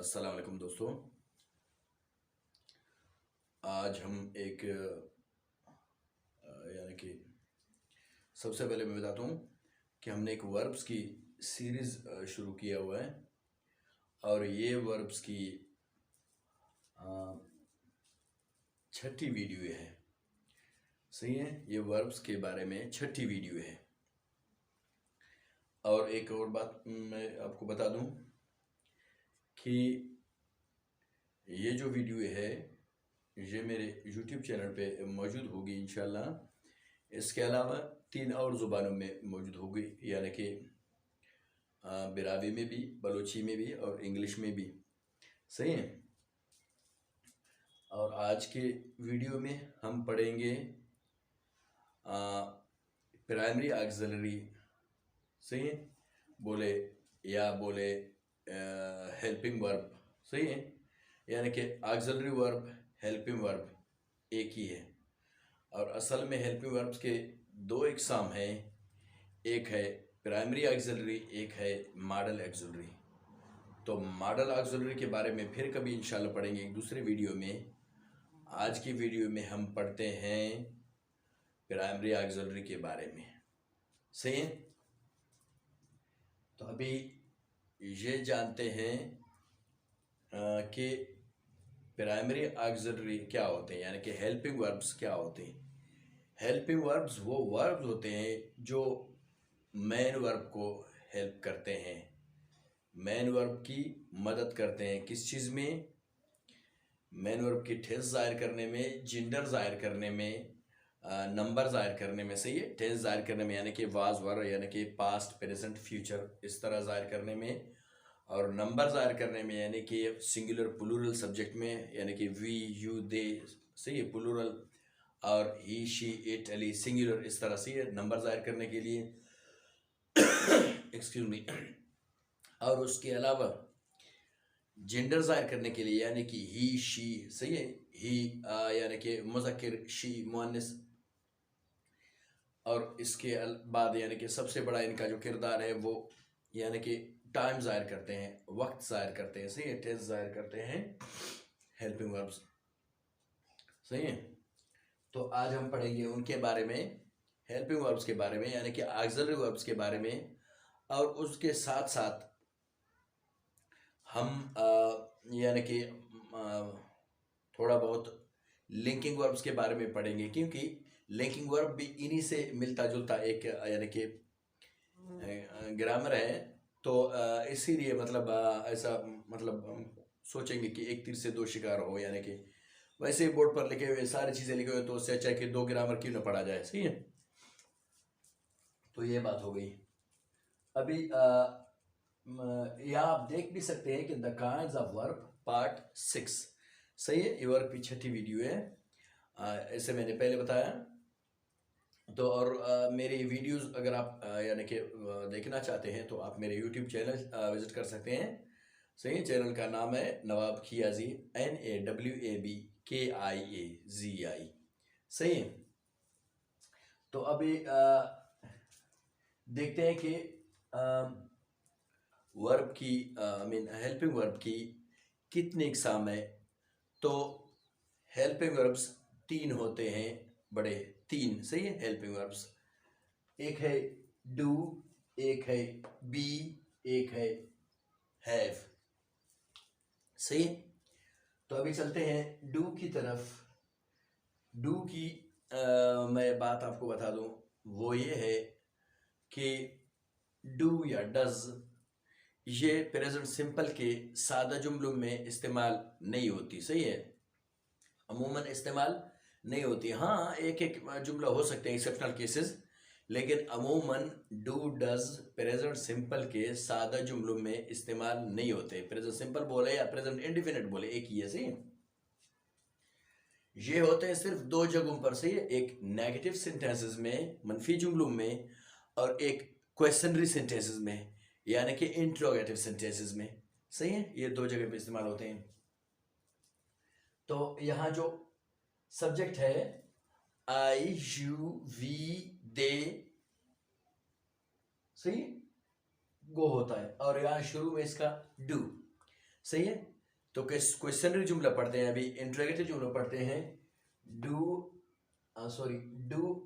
अस्सलाम वालेकुम दोस्तों। आज हम एक यानी कि सबसे पहले मैं बताता हूँ कि हमने एक वर्ब्स की सीरीज़ शुरू किया हुआ है और ये वर्ब्स की छठी वीडियो है। सही है, ये वर्ब्स के बारे में छठी वीडियो है। और एक और बात मैं आपको बता दूँ कि ये जो वीडियो है ये मेरे YouTube चैनल पे मौजूद होगी इंशाल्लाह। इसके अलावा 3 और ज़ुबानों में मौजूद होगी, यानी कि बिरावी में भी, बलोची में भी और इंग्लिश में भी। सही है। और आज के वीडियो में हम पढ़ेंगे प्राइमरी ऑक्सिलरी। सही है, बोले या बोले हेल्पिंग वर्ब। सही है, यानी कि ऑक्सिलरी वर्ब, हेल्पिंग वर्ब एक ही है। और असल में हेल्पिंग वर्ब्स के 2 इकसाम हैं, एक है प्राइमरी ऑक्सिलरी, एक है मॉडल ऑक्सिलरी। तो मॉडल ऑक्सिलरी के बारे में फिर कभी इंशाल्लाह पढ़ेंगे एक दूसरे वीडियो में। आज की वीडियो में हम पढ़ते हैं प्राइमरी ऑक्सिलरी के बारे में। सही है, तो अभी ये जानते हैं कि प्राइमरी ऑक्सिलरी क्या होते हैं, यानी कि हेल्पिंग वर्ब्स क्या होते हैं। हेल्पिंग वर्ब्स वो वर्ब्स होते हैं जो मेन वर्ब को हेल्प करते हैं, मेन वर्ब की मदद करते हैं। किस चीज़ में? मेन वर्ब की टेंस ज़ाहिर करने में, जेंडर ज़ाहिर करने में, नंबर ज़ाहिर करने में। सही है, टेंस ज़ाहिर करने में यानी कि वाज वर, यानी कि पास्ट, प्रेजेंट, फ्यूचर, इस तरह ज़ाहिर करने में। और नंबर ज़ाहिर करने में यानी कि सिंगुलर प्लूरल सब्जेक्ट में, यानी कि वी, यू, दे। सही है, प्लूरल। और ही, शी, इट, अली सिंगुलर, इस तरह से नंबर ज़ाहिर करने के लिए एक्सक्यूज मी। और उसके अलावा जेंडर ज़ाहिर करने के लिए, यानी कि ही, शी। सही है, ही यानी कि मुज़क्किर, शी मुअन्निस। और इसके बाद यानी कि सबसे बड़ा इनका जो किरदार है वो यानी कि टाइम ज़ाहिर करते हैं, वक्त ज़ाहिर करते हैं। सही है, टेंस ज़ाहिर करते हैं हेल्पिंग वर्ब्स। सही है, तो आज हम पढ़ेंगे उनके बारे में, हेल्पिंग वर्ब्स के बारे में, यानी कि ऑक्सिलरी वर्ब्स के बारे में। और उसके साथ साथ हम यानी कि थोड़ा बहुत लिंकिंग वर्ब्स के बारे में पढ़ेंगे, क्योंकि लिंकिंग वर्ब भी इन्हीं से मिलता जुलता एक यानी कि ग्रामर है। तो इसीलिए मतलब ऐसा मतलब हम सोचेंगे कि एक तीर से 2 शिकार हो, यानी कि वैसे ही बोर्ड पर लिखे हुए सारी चीज़ें लिखे हुए तो उससे अच्छा है कि 2 ग्रामर क्यों ना पढ़ा जाए। सही है, तो ये बात हो गई। अभी यहाँ आप देख भी सकते हैं कि the kinds of verb part 6। सही है, ये वर्ब की छठी वीडियो है, ऐसे मैंने पहले बताया। तो और मेरी वीडियोस अगर आप यानी कि देखना चाहते हैं तो आप मेरे यूट्यूब चैनल विजिट कर सकते हैं। सही, चैनल का नाम है नवाब खियाजी, NAWABKIAZI। सही है, तो अभी देखते हैं कि वर्ब की आई मीन हेल्पिंग वर्ब की कितनी इकसाम है। तो हेल्पिंग वर्ब्स 3 होते हैं, बड़े 3। सही है, हेल्पिंग वर्ब्स एक है डू, एक है बी, एक है हैव। सही, तो अभी चलते हैं डू की तरफ। डू की मैं बात आपको बता दूं, वो ये है कि डू या डज ये प्रेजेंट सिंपल के सादा जुमलों में इस्तेमाल नहीं होती। सही है, अमूमन इस्तेमाल नहीं होती। हाँ, एक एक जुमला हो सकते हैं एक्सेप्शनल केसेस, लेकिन अमूमन डू डज प्रेजेंट सिंपल के सादा जुमलों में इस्तेमाल नहीं होते। प्रेजेंट सिंपल बोले या प्रेजेंट इंडिफिनिट बोले, एक ही है। सही, ये होते हैं सिर्फ 2 जगहों पर। सही है, एक नेगेटिव सेंटेंसेस में, मनफी जुमलों में, और एक क्वेश्चनरी सेंटेंसेस में, यानी कि इंट्रोगेटिव सेंटेंसेस में। सही है, ये 2 जगह पे इस्तेमाल होते हैं। तो यहाँ जो सब्जेक्ट है आई, यू, वी, दे, सही, गो होता है, और यहाँ शुरू में इसका डू। सही है। तो क्वेश्चनरी जुमला पढ़ते हैं, अभी इंट्रोगेटिव जुमला पढ़ते हैं। Do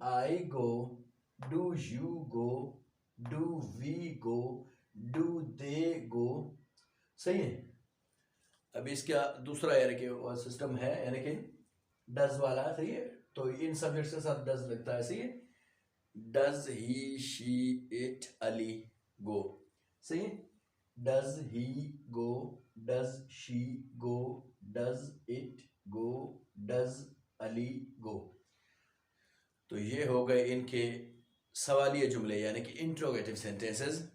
I go, do you go, do we go, do they go. सही है। अभी इसका दूसरा यानी कि सिस्टम है, यानी कि डज वाला। सही है। तो इन सब्जेक्ट के साथ डज लगता है। सही है। Does he, she, it, Ali go. सही है। Does he go, does she go, does it go, does Ali go. तो ये हो गए इनके सवालिया जुमले यानी कि इंट्रोगेटिव सेंटेंसेस।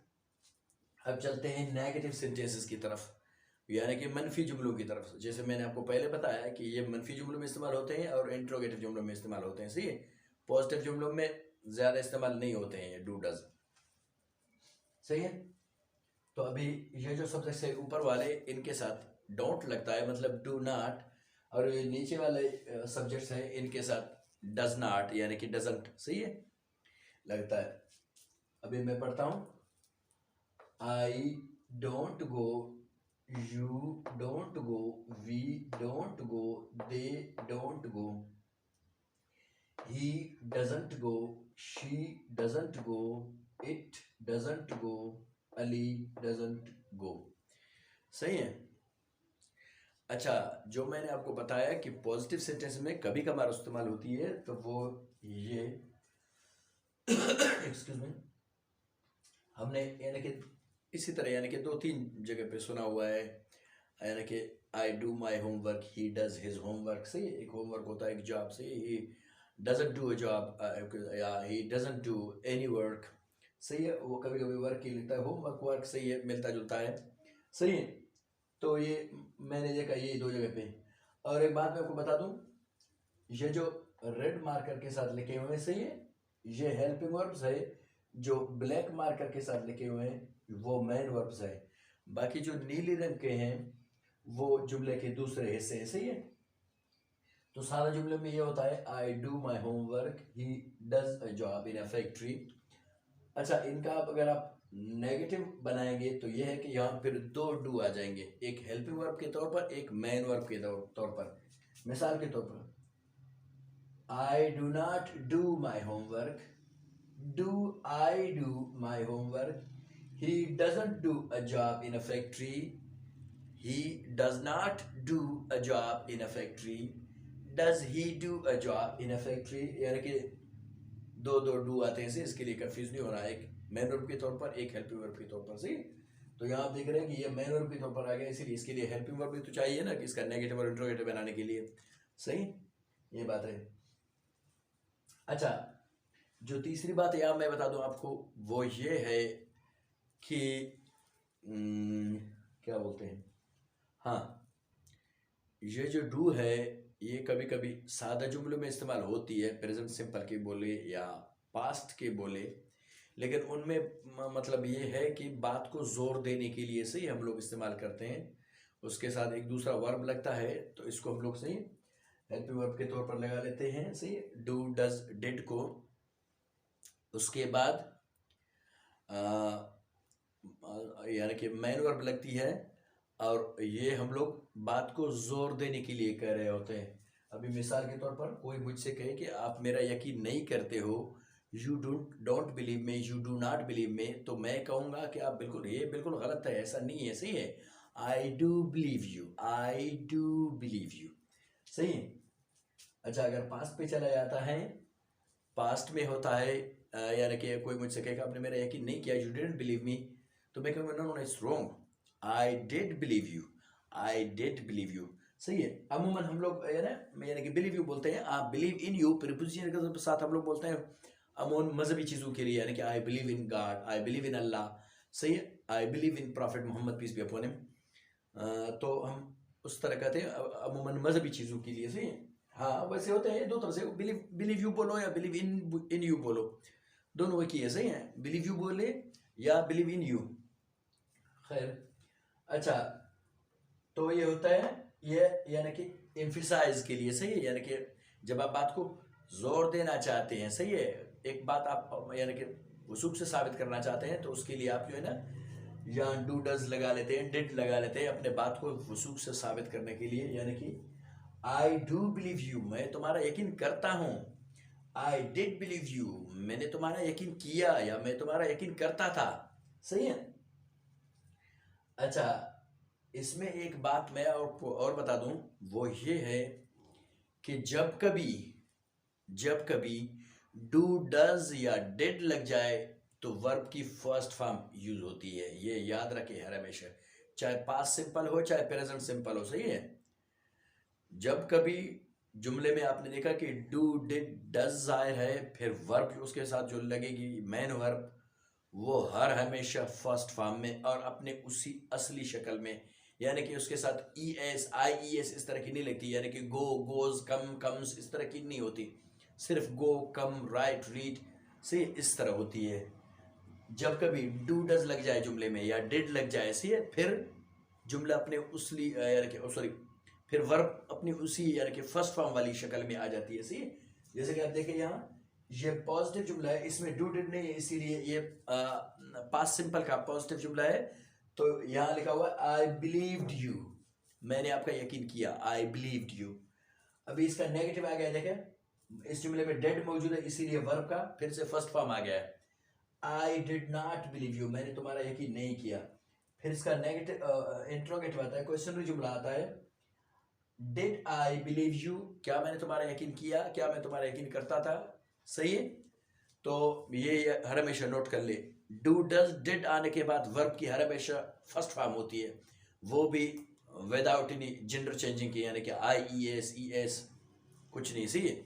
अब चलते हैं नेगेटिव सेंटेंसेस की तरफ, यानी कि मनफी जुमलों की तरफ। जैसे मैंने आपको पहले बताया कि ये मनफी जुमलों में इस्तेमाल होते हैं और इंट्रोगेटिव जुमलों में इस्तेमाल होते हैं। सही है। पॉजिटिव जुमलों में ज़्यादा इस्तेमाल नहीं होते हैं ये डू डज। सही है। तो अभी ये जो सब्जेक्ट है ऊपर वाले, इनके साथ डोंट लगता है, मतलब डू नॉट। और ये नीचे वाले सब्जेक्ट्स हैं, इनके साथ डज नॉट यानी कि डजंट। सही है, लगता है। अभी मैं पढ़ता हूँ। I don't go, you don't go, we don't go, they don't go, he doesn't go, she doesn't go, it doesn't go, Ali doesn't go। सही है। अच्छा, जो मैंने आपको बताया कि पॉजिटिव सेंटेंस में कभी कभार इस्तेमाल होती है, तो वो ये एक्सक्यूज मी, हमने यानी कि इसी तरह यानी कि 2-3 जगह पे सुना हुआ है, यानी कि I do my homework, he does his homework. सही है। एक होमवर्क होता है, एक जॉब। सही है। He doesn't do a job या he doesn't do any work. सही है। वो कभी कभी वर्क ही लिखता है, होमवर्क वर्क। सही है, मिलता जुलता है। सही है। तो ये मैंने देखा ये 2 जगह पे। और एक बात मैं आपको बता दूं, ये जो रेड मार्कर के साथ लिखे हुए हैं, सही है, ये हेल्पिंग वर्ब्स है। जो ब्लैक मार्कर के साथ लिखे हुए हैं वो मेन वर्ब्स है। बाकी जो नीली रंग के हैं वो जुमले के दूसरे हिस्से हैं। सही है। तो सारा जुमले में ये होता है, I do my homework, he does a job in a factory. अच्छा, इनका अगर आप नेगेटिव बनाएंगे तो ये है कि यहाँ फिर 2 डू आ जाएंगे, एक हेल्पिंग वर्ब के तौर पर, एक मेन वर्ब के तौर पर। मिसाल के तौर पर, I do not do my homework, do I do my homework, he doesn't do a job in a factory, he does not do a job in a factory, does he do a job in a factory। यानी कि 2 do आते हैं, इसके लिए confuse नहीं होना। एक main verb के तौर पर, एक हेल्पिंग वर्ब के तौर पर। सही। तो यहाँ आप देख रहे हैं कि ये मेन वर्ब के तौर पर आ गया, इसीलिए इसके लिए हेल्पिंग वर्ब भी तो चाहिए ना, कि इसका नेगेटिव और इंट्रोगेटिव बनाने के लिए। सही, ये बात है। अच्छा, जो तीसरी बात यहाँ मैं बता दूं आपको, वो ये है कि क्या बोलते हैं, हाँ, ये जो डू है ये कभी कभी सादा जुमलों में इस्तेमाल होती है, प्रेजेंट सिंपल के बोले या पास्ट के बोले, लेकिन उनमें मतलब ये है कि बात को जोर देने के लिए सही हम लोग इस्तेमाल करते हैं। उसके साथ एक दूसरा वर्ब लगता है, तो इसको हम लोग सही हेल्पिंग वर्ब के तौर पर लगा लेते हैं। सही, डू डज डिड को। उसके बाद यानी कि मेन वर्ब लगती है, और ये हम लोग बात को जोर देने के लिए कह रहे होते हैं। अभी मिसाल के तौर पर कोई मुझसे कहे कि आप मेरा यकीन नहीं करते हो, यू डोंट बिलीव में, यू डू नॉट बिलीव में, तो मैं कहूँगा कि आप बिल्कुल, ये बिल्कुल गलत है, ऐसा नहीं है। सही है। I do believe you, I do believe you. सही है। अच्छा, अगर पास्ट पे चला जाता है, पास्ट में होता है, यानी कि कोई मुझसे कहेगा आपने मेरा यकीन नहीं किया, यू डिडंट बिलीव मी, तो मैं कहूँगा no no it's wrong, I did believe you, I did believe you. सही है। अमूमन हम लोग यानी कि बिलीव यू बोलते हैं, आप बिलीव इन यू प्रीपोजिशन के साथ हम लोग बोलते हैं अमूमन मजहबी चीज़ों के लिए, यानी कि I believe in God, I believe in Allah. सही है। I believe in prophet Mohammad peace be upon him. तो हम उस तरह कहते हैं अमूमन मजहबी चीज़ों के लिए। सही है। हाँ, वैसे होते हैं 2 तरह से, बिलीव यू बोलो या बिलीव इन यू बोलो, दोनों एक ही है। सही है। बिलीव यू बोले या बिलीव इन यू। खैर, अच्छा, तो ये होता है ये यानी कि एम्फिसाइज के लिए। सही है। यानी कि जब आप बात को जोर देना चाहते हैं, सही है, एक बात आप यानी कि वसूख से साबित करना चाहते हैं, तो उसके लिए आप जो है ना यहाँ डू डज लगा लेते हैं, डिड लगा लेते हैं अपने बात को वसूख से साबित करने के लिए, यानी कि आई डू बिलीव यू, मैं तुम्हारा यकीन करता हूँ। आई डिड बिलीव यू, मैंने तुम्हारा यकीन किया या मैं तुम्हारा यकीन करता था। सही है। अच्छा, इसमें एक बात मैं आपको और बता दूं, वो ये है कि जब कभी डू डज या डिड लग जाए तो वर्ब की फर्स्ट फॉर्म यूज होती है, ये याद रखे हर हमेशा, चाहे पास्ट सिंपल हो चाहे प्रेजेंट सिंपल हो। सही है। जब कभी जुमले में आपने देखा कि डू डिड डज जाहिर है, फिर वर्ब उसके साथ जो लगेगी मेन वर्ब, वो हर हमेशा फर्स्ट फॉर्म में और अपने उसी असली शक्ल में, यानी कि उसके साथ E S I E S इस तरह की नहीं लगती, यानी कि गो गोज कम कम्स इस तरह की नहीं होती, सिर्फ गो कम राइट रीड से इस तरह होती है। जब कभी डू डज लग जाए जुमले में या डिड लग जाए, सही है, फिर जुमला अपने उसली यानी कि सॉरी फिर वर्ब अपनी उसी यानी कि फर्स्ट फॉर्म वाली शक्ल में आ जाती है। सही है। जैसे कि आप देखें यहाँ ये पॉजिटिव जुमला है, इसमें डू डिड नहीं है, इसीलिए ये पास्ट सिंपल का पॉजिटिव जुमला है। तो यहाँ लिखा हुआ आई बिलीव्ड यू, मैंने आपका यकीन किया, आई बिलीव्ड यू। अभी इसका नेगेटिव आ गया, देखें इस जुमले में डेड मौजूद है, इसीलिए वर्ब का फिर से फर्स्ट फॉर्म आ गया है, I did not believe you, मैंने तुम्हारा यकीन नहीं किया। फिर इसका नेगेटिव इंट्रोगेटिव आता है, क्वेश्चनरी जुमला आता है, डिड आई बिलीव यू, क्या मैंने तुम्हारा यकीन किया, क्या मैं तुम्हारा यकीन करता था। सही है। तो ये हर हमेशा नोट कर ले, डू डज डिड आने के बाद वर्ब की हर हमेशा फर्स्ट फॉर्म होती है, वो भी विदाउट एनी जेंडर चेंजिंग की, यानी कि आई ई एस कुछ नहीं। सही है।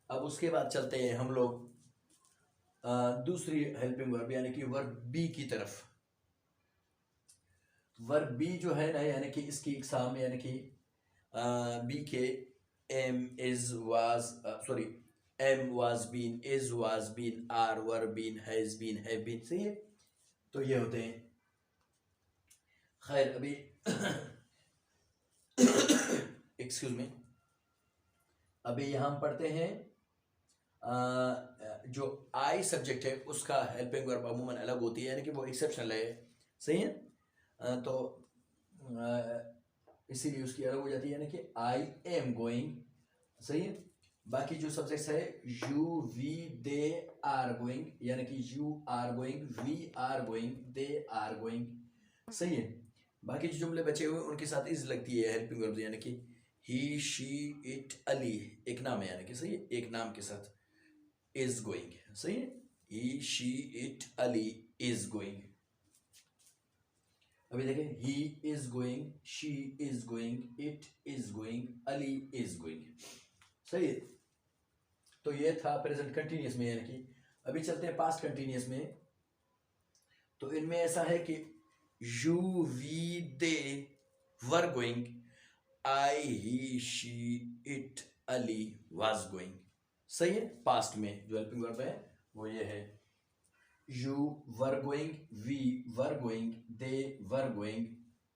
अब उसके बाद चलते हैं हम लोग दूसरी हेल्पिंग वर्ब यानी कि वर्ब बी की तरफ। वर्ब बी जो है ना, यानी कि इसकी एग्जाम यानी कि बी के am is was sorry am was been, is was been, are were been, has been, have been. सही है। तो ये होते हैं। खैर अभी एक्सक्यूज मी, अभी यहाँ हम पढ़ते हैं जो आई सब्जेक्ट है उसका हेल्पिंग वर्ब अमूमन अलग होती है, यानी कि वो एक्सेप्शनल है। सही है। तो इसीलिए उसकी अलग हो जाती है, यानी कि आई एम गोइंग। सही है। बाकी जो सब्जेक्ट्स है you we they are going, यानी कि you are going, we are going, they are going. सही है। बाकी जो जुमले बचे हुए उनके साथ इज लगती है हेल्पिंग वर्ब, यानी कि ही शी इट अली, एक नाम है, यानी कि सही है, एक नाम के साथ इज गोइंग। सही है। He she it Ali is going. अभी देखें, he is going, she is going, it is going, Ali is going. सही है। तो ये था प्रेजेंट कंटिन्यूअस में, यानी कि अभी चलते हैं पास्ट कंटिन्यूअस में। तो इनमें ऐसा है कि you we they were going, I he she it Ali was going. सही है। पास्ट में जो हेल्पिंग वर्ब है वो ये है, you were going, we were going, they were going,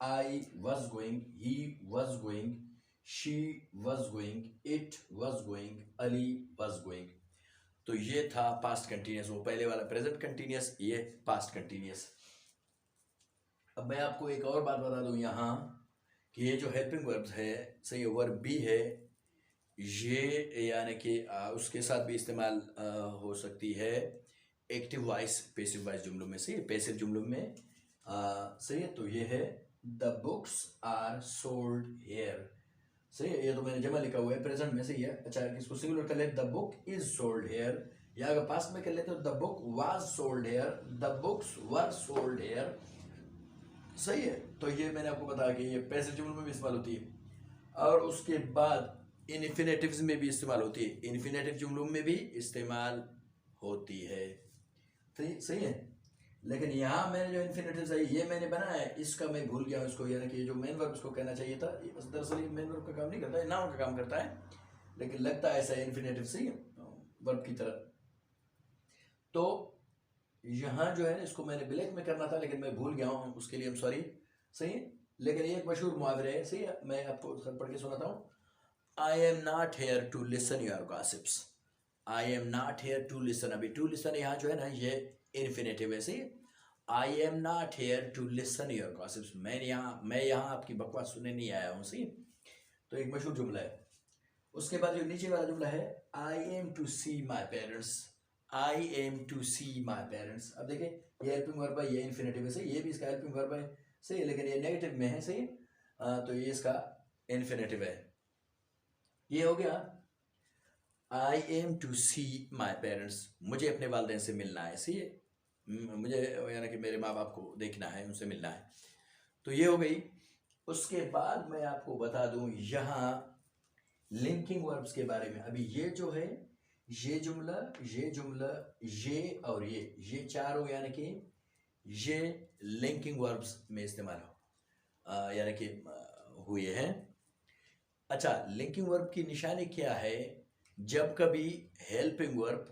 I was going, he was going, she was going, it was going, Ali was going. तो ये था पास्ट कंटिन्यूअस, वो पहले वाला प्रेजेंट कंटिन्यूअस, ये पास्ट कंटिन्यूअस। अब मैं आपको एक और बात बता दूं यहाँ कि ये जो हेल्पिंग वर्ब्स है, सही वर्ब बी है, ये यानी कि उसके साथ भी इस्तेमाल हो सकती है एक्टिव वॉइस पैसिव वॉइस जुमलों में। सही है। पैसिव जुमलों में सही है। तो ये है the books are sold here. सही है। ये तो मैंने जमा लिखा हुआ है, प्रेजेंट में। सही है। अच्छा, इसको सिंगुलर कर ले, the book is sold here, या अगर पास्ट में कर लेते तो the book was sold here, the books were sold here. सही है। तो ये मैंने आपको बताया कि ये पैसिव जुमलों में भी इस्तेमाल होती है, और उसके बाद इन्फिनेटिव्स में भी इस्तेमाल होती है, इन्फिनेटिव जुमलों में भी इस्तेमाल होती है। सही है। लेकिन यहाँ मैंने जो इन्फिनेटिव है ये मैंने बनाया है, इसका मैं भूल गया हूँ इसको, यानी कि जो मेन वर्ब इसको कहना चाहिए था, दरअसल ये मेन वर्ब का काम नहीं करता है, नाउन का काम करता है, लेकिन लगता है ऐसा इन्फिनेटिव। सही है, वर्ब की तरह। तो यहाँ जो है इसको मैंने ब्लैक में करना था, लेकिन मैं भूल गया हूँ, उसके लिए हम सॉरी। सही है। लेकिन ये एक मशहूर मुहावरे है। सही है। मैं आपको पढ़ के सुनाता हूँ, I am not here to listen your gossips. I am not here to listen, अभी टू लिसन यहाँ जो है ना ये इन्फिनेटिव है। सही है। I am not here to listen your gossips, मैं यहाँ आपकी बकवास सुनने नहीं आया हूँ, सही। तो एक मशहूर जुमला है। उसके बाद जो नीचे वाला जुमला है, I am to see my parents, I am to see my parents. अब देखिए ये हेल्पिंग वर्ब है, ये इन्फिनेटिव है, सही, ये भी इसका हेल्पिंग वर्ब है, सही, लेकिन ये नेगेटिव में है, सही। तो ये इसका इन्फिनेटिव है। ये हो गया I am to see my parents, मुझे अपने वालिदैन से मिलना है, सही है, मुझे यानी कि मेरे माँ बाप को देखना है, उनसे मिलना है। तो ये हो गई। उसके बाद मैं आपको बता दूं यहाँ लिंकिंग वर्ब्स के बारे में। अभी ये जो है, ये जुमला, ये जुमला, ये और ये चार हो, यानी कि ये लिंकिंग वर्ब्स में इस्तेमाल हो यानी कि हुए हैं। अच्छा, लिंकिंग वर्ब की निशानी क्या है? जब कभी हेल्पिंग वर्ब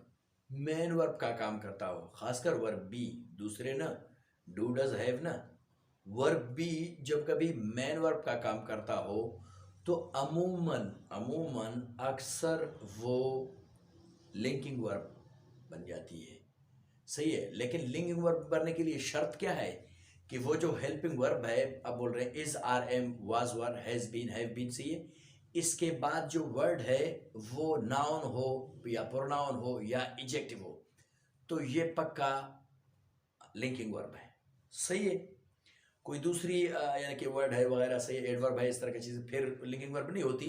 मेन वर्ब का काम करता हो, खासकर वर्ब बी, दूसरे ना डू डज हैव ना, वर्ब बी जब कभी मेन वर्ब का काम करता हो तो अमूमन अमूमन अक्सर वो लिंकिंग वर्ब बन जाती है, सही है। लेकिन लिंकिंग वर्ब बनने के लिए शर्त क्या है कि वो जो हेल्पिंग वर्ब है, अब बोल रहे हैं is, are, am, was, were, has been, have been, सही है, इसके बाद जो वर्ड है वो नाउन हो या प्रोनाउन हो या एडजेक्टिव हो, तो ये पक्का लिंकिंग वर्ब है, सही है। कोई दूसरी यानी कि वर्ड है वगैरह, सही, एडवर्ब है, इस तरह की चीज़ फिर लिंकिंग वर्ब नहीं होती।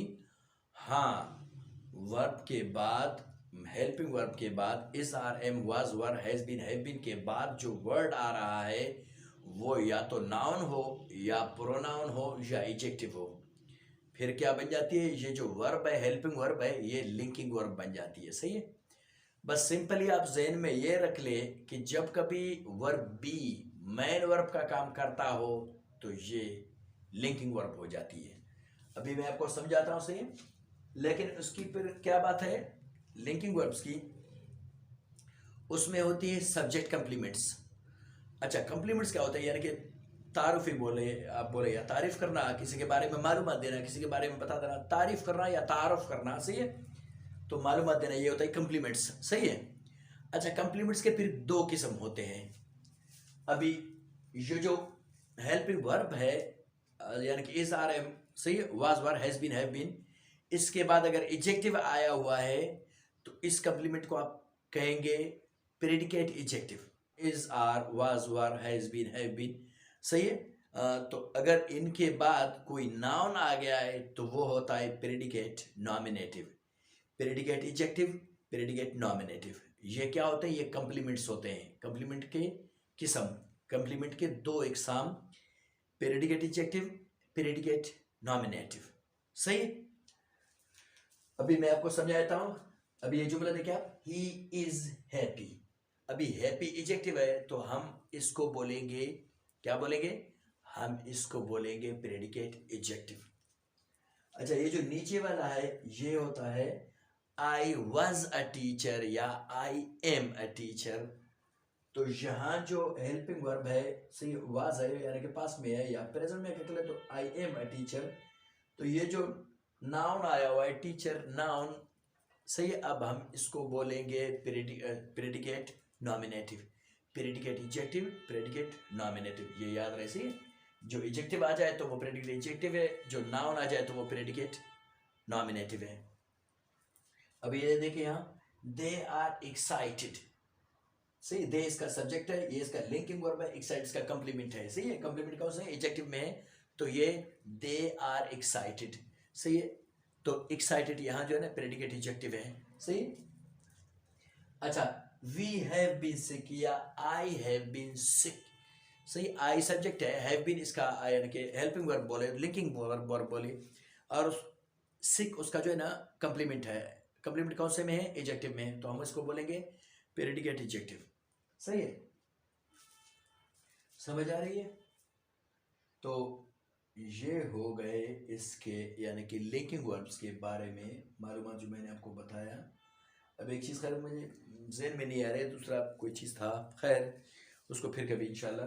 हाँ, वर्ब के बाद, हेल्पिंग वर्ब के बाद is, are, am, was, were, has been, have been के बाद जो वर्ड आ रहा है वो या तो नाउन हो या प्रोनाउन हो या एडजेक्टिव हो, फिर क्या बन जाती है? ये जो वर्ब है, हेल्पिंग वर्ब है, ये लिंकिंग वर्ब बन जाती है, सही है। बस सिंपली आप ज़हन में ये रख ले कि जब कभी वर्ब बी मेन वर्ब का काम करता हो तो ये लिंकिंग वर्ब हो जाती है। अभी मैं आपको समझाता हूँ, सही। लेकिन उसकी फिर क्या बात है लिंकिंग वर्ब्स की, उसमें होती है सब्जेक्ट कंप्लीमेंट्स। अच्छा, कंप्लीमेंट्स क्या होता है? यानी कि तारुफी बोले, आप बोले या तारीफ करना, किसी के बारे में मालूमात देना, किसी के बारे में बता देना, तारीफ करना या तारुफ करना, सही है, तो मालूमात देना, ये होता है कंप्लीमेंट्स, सही है। अच्छा, कंप्लीमेंट्स के फिर दो किस्म होते हैं। अभी ये जो हेल्पिंग वर्ब है यानी कि इज, आर, एम, सही है, was, were, has been, have been, इसके बाद अगर एडजेक्टिव आया हुआ है तो इस कंप्लीमेंट को आप कहेंगे predicate adjective, is, are, was, were, has been, have been, सही है। तो अगर इनके बाद कोई नाउन आ गया है तो वो होता है predicate nominative, predicate adjective, predicate nominative. ये क्या होते हैं? ये कंप्लीमेंट्स होते हैं। कंप्लीमेंट के किस्म, कंप्लीमेंट के दो इकसाम, प्रेडिकेट एडजेक्टिव, प्रेडिकेट नॉमिनेटिव, सही। अभी मैं आपको समझाता हूं। अभी ये जुमला देखिए आप, ही इज हैप्पी। अभी हैप्पी एडजेक्टिव है तो हम इसको बोलेंगे, क्या बोलेंगे? हम इसको बोलेंगे प्रेडिकेट एडजेक्टिव। अच्छा, ये जो नीचे वाला है ये होता है आई वॉज अ टीचर या आई एम अ टीचर। तो यहाँ जो हेल्पिंग वर्ब है, सही, वाज है यानी कि पास में है या प्रेजेंट में कहते हैं, तो आई एम अ टीचर। तो ये जो नाउन आया हुआ है टीचर, नाउन, सही। अब हम इसको बोलेंगे predicate nominative, predicate adjective, predicate nominative, ये याद रहे, सही। जो एडजेक्टिव आ जाए तो वो प्रेडिकेट एडजेक्टिव है, जो नाउन आ जाए तो वो प्रेडिकेट नॉमिनेटिव है। अब ये देखिए यहाँ, दे आर एक्साइटेड, सही, दे इसका सब्जेक्ट है, ये इसका लिंकिंग वर्ब है, एक्साइट इसका कंप्लीमेंट है, सही है। कंप्लीमेंट कौन सा है? एडजेक्टिव में है, तो ये दे आर एक्साइटेड, सही है। तो एक्साइटेड यहाँ जो है ना प्रेडिकेट एडजेक्टिव है, सही। अच्छा, वी हैव बीन सिक या आई हैव बीन सिक, सही, आई सब्जेक्ट है, हैव बीन इसका यानी कि हेल्पिंग वर्ब बोले, लिंकिंग वर्ब बोले, और सिक उसका जो है ना कंप्लीमेंट है। कंप्लीमेंट कौन से में है? एडजेक्टिव में है, तो हम इसको बोलेंगे प्रेडिकेट एडजेक्टिव, सही है। समझ आ रही है? तो ये हो गए इसके यानी कि लिंकिंग वर्ब्स के बारे में मालूमात जो मैंने आपको बताया। अब एक चीज़ खैर मुझे जहन में नहीं आ रही है, दूसरा कोई चीज़ था, खैर उसको फिर कभी इंशाल्लाह।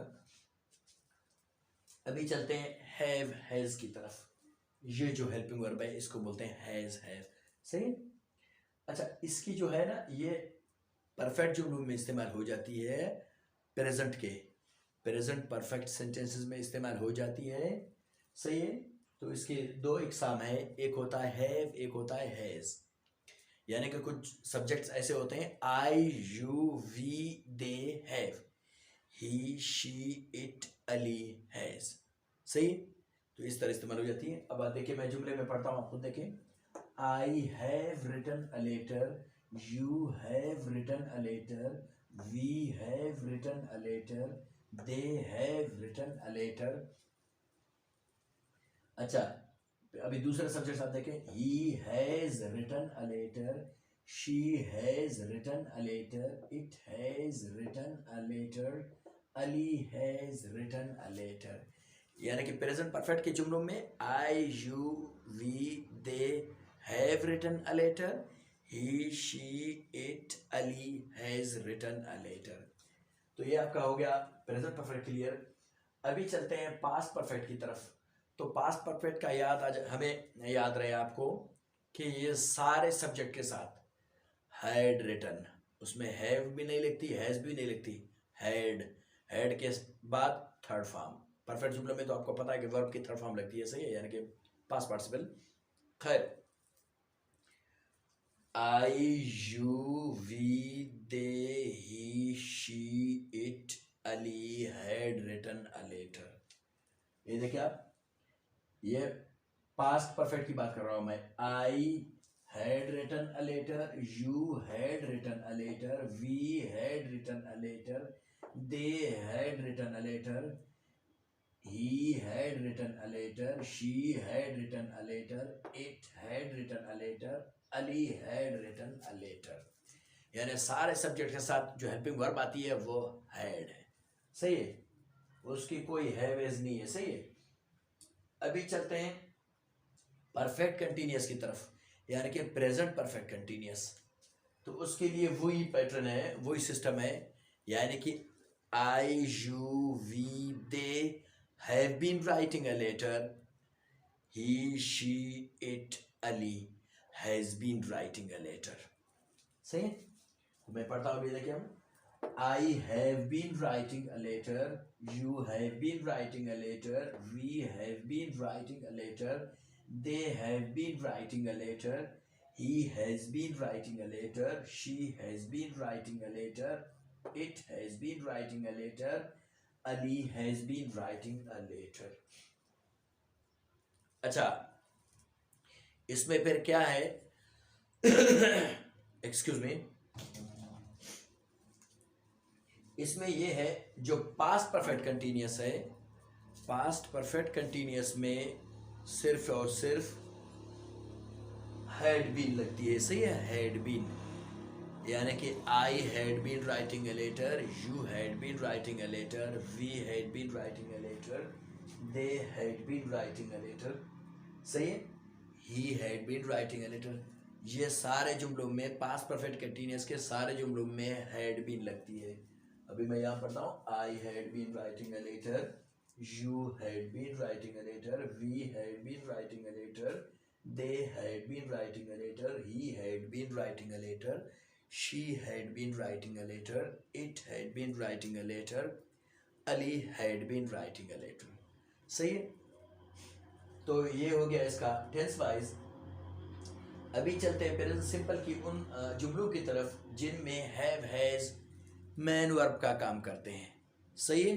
अभी चलते हैं हैव, हैज़ की तरफ। ये जो हेल्पिंग वर्ब है इसको बोलते हैं हैज़, हैव, सही। अच्छा, इसकी जो है ना ये परफेक्ट जुमलों में इस्तेमाल हो जाती है प्रेजेंट के, प्रेजेंट परफेक्ट सेंटेंसेस में इस्तेमाल हो जाती है, सही है। तो इसके दो इकसाम है, एक होता है हैव, एक होता है हैज़। यानी कि कुछ सब्जेक्ट्स ऐसे होते हैं, I, you, we, they, have, he, she, it, Ali, has, सही। तो इस तरह इस्तेमाल हो जाती है। अब आप देखिए, मैं जुमले में पढ़ता हूँ, आप खुद देखें। I have written a letter, you have written a letter, we have written a letter, they have written a letter. अच्छा, अभी दूसरे सब्जेक्ट आप देखें। He has written a letter, she has written a letter, it has written a letter, Ali has written a letter. यानी कि present perfect के जुमलों में I, you, we, they have written a letter, he, she, it, Ali has written a letter. तो ये आपका हो गया प्रेजेंट परफेक्ट क्लियर। अभी चलते हैं पास्ट परफेक्ट की तरफ। तो पास्ट परफेक्ट का हमें याद रहे आपको कि ये सारे सब्जेक्ट के साथ हैड रिटन, उसमें हैव भी नहीं लिखती, हैज भी नहीं लिखती, हैड, हैड के बाद थर्ड फॉर्म। परफेक्ट जुमले में तो आपको पता है कि वर्ब की थर्ड फॉर्म लगती है, सही है, यानी कि पास्ट पार्टिसिपल। खैर, I, you, we, they, he, she, it, Ali had written a letter. ये देखिए आप, ये पास्ट परफेक्ट की बात कर रहा हूं मैं। I had written a letter, you had written a letter, we had written a letter, they had written a letter, he had written a letter, she had written a letter, it had written a letter, Ali had written a letter। यानी सारे subject के साथ जो helping verb आती है वो had है, सही है, उसकी कोई हैवेज नहीं है, सही है। अभी चलते हैं परफेक्ट कंटिन्यूअस की तरफ, यानी कि प्रेजेंट परफेक्ट कंटिन्यूअस। तो उसके लिए वही पैटर्न है, वही सिस्टम है, यानी कि I, you, we, they have been writing a letter, he, she, it, Ali has been writing a letter, सही है। तो मैं पढ़ता हूँ, देखिए हम। I have been writing a letter, you have been writing a letter, we have been writing a letter, they have been writing a letter, he has been writing a letter, she has been writing a letter, it has been writing a letter, Ali has been writing a letter। अच्छा, इसमें फिर क्या है, excuse me, इसमें ये है जो past perfect continuous है, पास्ट परफेक्ट कंटिन्यूअस में सिर्फ और सिर्फ हैड बीन लगती है, सही है, हैड बीन। यानी कि I had been writing a letter, you had been writing a letter, we had been writing a letter, they had been writing a letter, सही है, he had been writing a letter. ये सारे जुमलों में past perfect continuous के सारे जुमलों में had been लगती है। अभी मैं यहाँ पढ़ता हूँ। I had been writing a letter, you had been writing a letter, we had been writing a letter, they had been writing a letter, he had been writing a letter, she had been writing a letter, it had been writing a letter, Ali had been writing a letter, सही है। तो ये हो गया इसका tense wise. अभी चलते हैं प्रेजेंट सिंपल की उन जुमलों की तरफ जिनमें हैव, हैज, मैन वर्ब का काम करते हैं, सही है।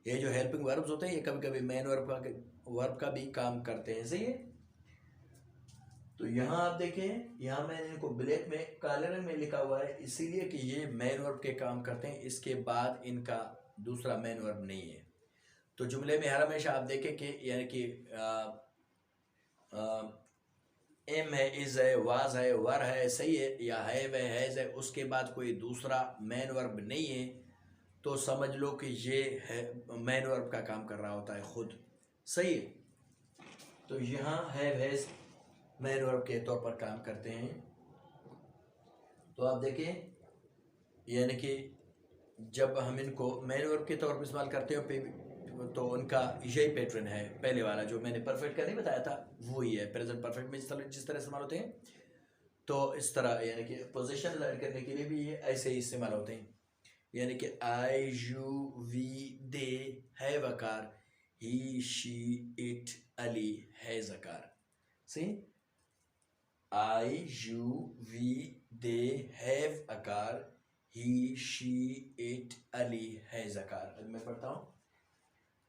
ये जो हेल्पिंग वर्ब्स होते हैं ये कभी कभी मैन वर्ब का भी काम करते हैं, सही है। तो यहाँ आप देखें, यहाँ मैंने इनको ब्लैक में काले रंग में लिखा हुआ है, इसीलिए कि ये मैन वर्ब के काम करते हैं, इसके बाद इनका दूसरा मैन वर्ब नहीं है। तो जुमले में हर हमेशा आप देखें कि यानी कि एम है, इज है, वाज है, वर है, सही है, या है वह हैज है, उसके बाद कोई दूसरा मैन वर्ब नहीं है, तो समझ लो कि ये है मैन वर्ब का काम कर रहा होता है खुद, सही है। तो यहाँ हैव, हैज मैन वर्ब के तौर पर काम करते हैं। तो आप देखें, यानी कि जब हम इनको मैन वर्ब के तौर पर इस्तेमाल करते हो तो उनका यही पैटर्न है, पहले वाला जो मैंने परफेक्ट का नहीं बताया था वही है। प्रेजेंट परफेक्ट में जिस तरह इस्तेमाल होते हैं, तो इस तरह यानी कि पोजीशन ऐड करने के लिए भी ये ऐसे ही इस्तेमाल होते हैं। यानी कि I you we they have आकार, ही शी इट अली हैज आकार। सही, आई यू वी दे हैव आकार, ही शी इट अली हैज आकार। अब मैं पढ़ता हूँ,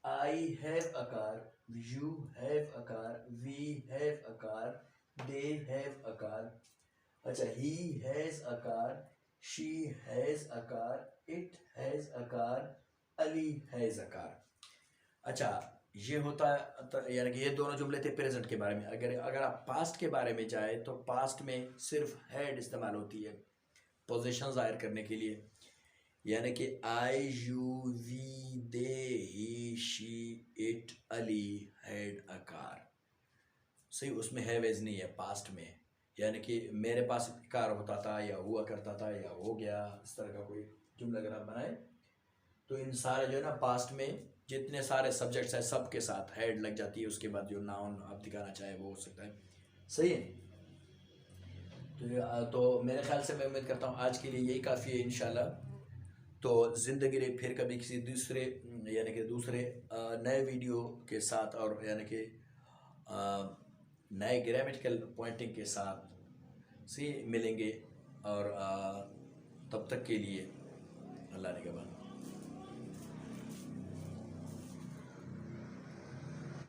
I have आकार, you have आकार, we have आकार, they have आकार। अच्छा, he has आकार, she has आकार, it has आकार, Ali has आकार। अच्छा, ये होता है यानी कि ये दोनों जुमले थे प्रेजेंट के बारे में। अगर आप पास्ट के बारे में जाए तो पास्ट में सिर्फ हैड इस्तेमाल होती है पोजीशन जाहिर करने के लिए, यानी कि I you we they he she it Ali had a car. सही, उसमें है वेज नहीं है पास्ट में, यानी कि मेरे पास कार होता था या हुआ करता था या हो गया, इस तरह का कोई जुमला अगर आप बनाए तो इन सारे जो है ना पास्ट में जितने सारे सब्जेक्ट्स हैं सब के साथ हैड लग जाती है, उसके बाद जो नाउन आप दिखाना चाहे वो हो सकता है। सही है, तो मेरे ख्याल से मैं उम्मीद करता हूँ आज के लिए यही काफ़ी है इंशाल्लाह। तो ज़िंदगी में फिर कभी किसी दूसरे यानी कि दूसरे नए वीडियो के साथ और यानी कि नए ग्रामेटिकल पॉइंटिंग के साथ से मिलेंगे, और तब तक के लिए अल्लाह ने के बाद।